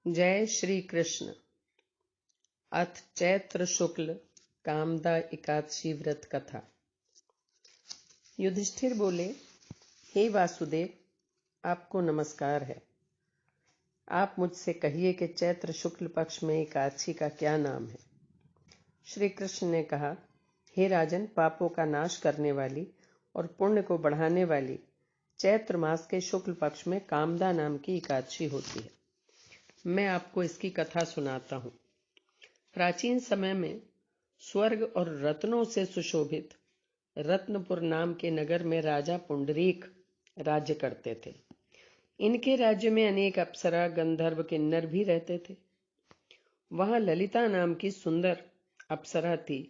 जय श्री कृष्ण। अथ चैत्र शुक्ल कामदा एकादशी व्रत कथा। युधिष्ठिर बोले, हे वासुदेव, आपको नमस्कार है। आप मुझसे कहिए कि चैत्र शुक्ल पक्ष में एकादशी का क्या नाम है। श्री कृष्ण ने कहा, हे राजन, पापों का नाश करने वाली और पुण्य को बढ़ाने वाली चैत्र मास के शुक्ल पक्ष में कामदा नाम की एकादशी होती है। मैं आपको इसकी कथा सुनाता हूँ। प्राचीन समय में स्वर्ग और रत्नों से सुशोभित रत्नपुर नाम के नगर में राजा पुंडरीक राज्य करते थे। इनके राज्य में अनेक अप्सरा, गंधर्व, किन्नर भी रहते थे। वहां ललिता नाम की सुंदर अप्सरा थी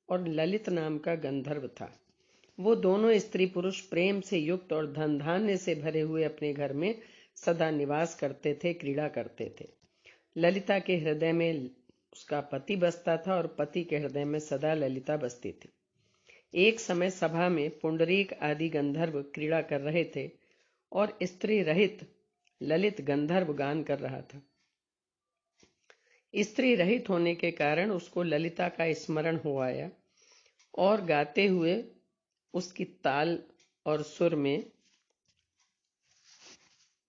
और ललित नाम का गंधर्व था। वो दोनों स्त्री पुरुष प्रेम से युक्त और धन धान्य से भरे हुए अपने घर में सदा निवास करते थे, क्रीड़ा करते थे। ललिता के हृदय में उसका पति बसता था और पति के हृदय में सदा ललिता बसती थी। एक समय सभा में पुंडरीक आदि गंधर्व क्रीड़ा कर रहे थे और स्त्री रहित ललित गंधर्व गान कर रहा था। स्त्री रहित होने के कारण उसको ललिता का स्मरण हो आया और गाते हुए उसकी ताल और सुर में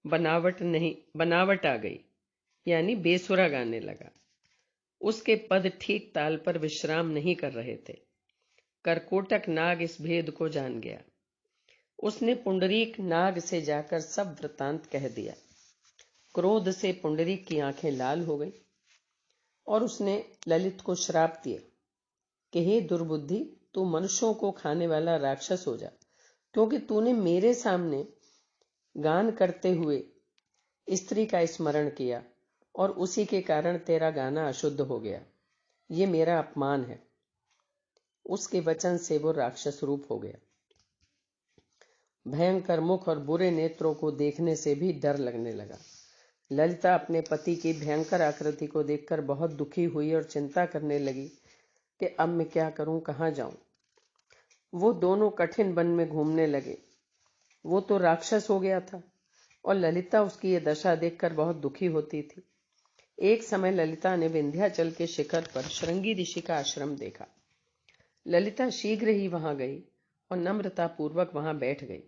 बनावट आ गई, यानी बेसुरा गाने लगा। उसके पद ठीक ताल पर विश्राम नहीं कर रहे थे। करकोटक नाग इस भेद को जान गया। उसने पुंडरीक नाग से जाकर सब वृतांत कह दिया। क्रोध से पुंडरीक की आंखें लाल हो गई और उसने ललित को श्राप दिया कि हे दुर्बुद्धि, तू मनुष्यों को खाने वाला राक्षस हो जा, क्योंकि तूने मेरे सामने गान करते हुए स्त्री का स्मरण किया और उसी के कारण तेरा गाना अशुद्ध हो गया। ये मेरा अपमान है। उसके वचन से वो राक्षस रूप हो गया। भयंकर मुख और बुरे नेत्रों को देखने से भी डर लगने लगा। ललिता अपने पति की भयंकर आकृति को देखकर बहुत दुखी हुई और चिंता करने लगी कि अब मैं क्या करूं, कहां जाऊं। वो दोनों कठिन वन में घूमने लगे। वो तो राक्षस हो गया था और ललिता उसकी ये दशा देखकर बहुत दुखी होती थी। एक समय ललिता ने विंध्याचल के शिखर पर श्रृंगी ऋषि का आश्रम देखा। ललिता शीघ्र ही वहां गई और नम्रता पूर्वक वहां बैठ गई।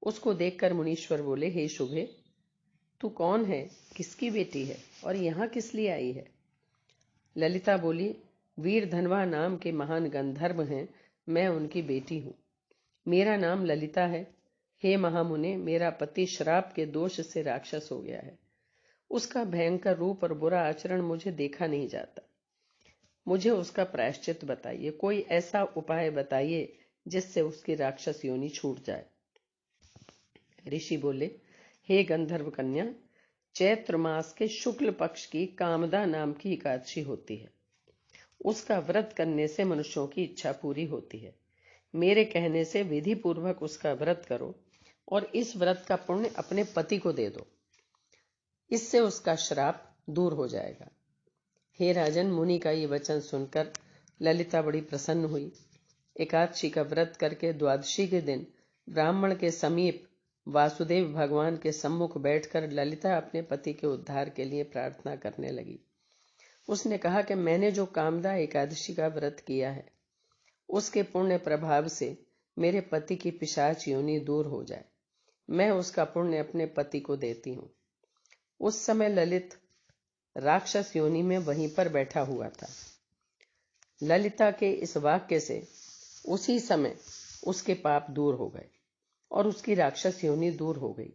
उसको देखकर मुनीश्वर बोले, हे शुभे, तू कौन है, किसकी बेटी है और यहाँ किस लिए आई है। ललिता बोली, वीर धनवा नाम के महान गंधर्व हैं, मैं उनकी बेटी हूँ। मेरा नाम ललिता है। हे महामुने, मेरा पति श्राप के दोष से राक्षस हो गया है। उसका भयंकर रूप और बुरा आचरण मुझे देखा नहीं जाता। मुझे उसका प्रायश्चित बताइए, कोई ऐसा उपाय बताइए जिससे उसकी राक्षस योनि छूट जाए। ऋषि बोले, हे गंधर्व कन्या, चैत्र मास के शुक्ल पक्ष की कामदा नाम की एकादशी होती है। उसका व्रत करने से मनुष्यों की इच्छा पूरी होती है। मेरे कहने से विधि पूर्वक उसका व्रत करो और इस व्रत का पुण्य अपने पति को दे दो। इससे उसका श्राप दूर हो जाएगा। हे राजन, मुनि का ये वचन सुनकर ललिता बड़ी प्रसन्न हुई। एकादशी का व्रत करके द्वादशी के दिन ब्राह्मण के समीप वासुदेव भगवान के सम्मुख बैठकर ललिता अपने पति के उद्धार के लिए प्रार्थना करने लगी। उसने कहा कि मैंने जो कामदा एकादशी का व्रत किया है, उसके पुण्य प्रभाव से मेरे पति की पिशाच योनि दूर हो जाए। मैं उसका पुण्य अपने पति को देती हूँ। उस समय ललित राक्षस योनि में वहीं पर बैठा हुआ था। ललिता के इस वाक्य से उसी समय उसके पाप दूर हो गए और उसकी राक्षस योनि दूर हो गई।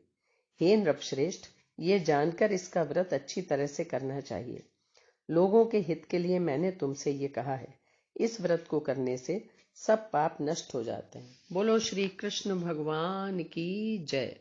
हे नृपश्रेष्ठ, ये जानकर इसका व्रत अच्छी तरह से करना चाहिए। लोगों के हित के लिए मैंने तुमसे ये कहा है। इस व्रत को करने से सब पाप नष्ट हो जाते हैं। बोलो श्री कृष्ण भगवान की जय।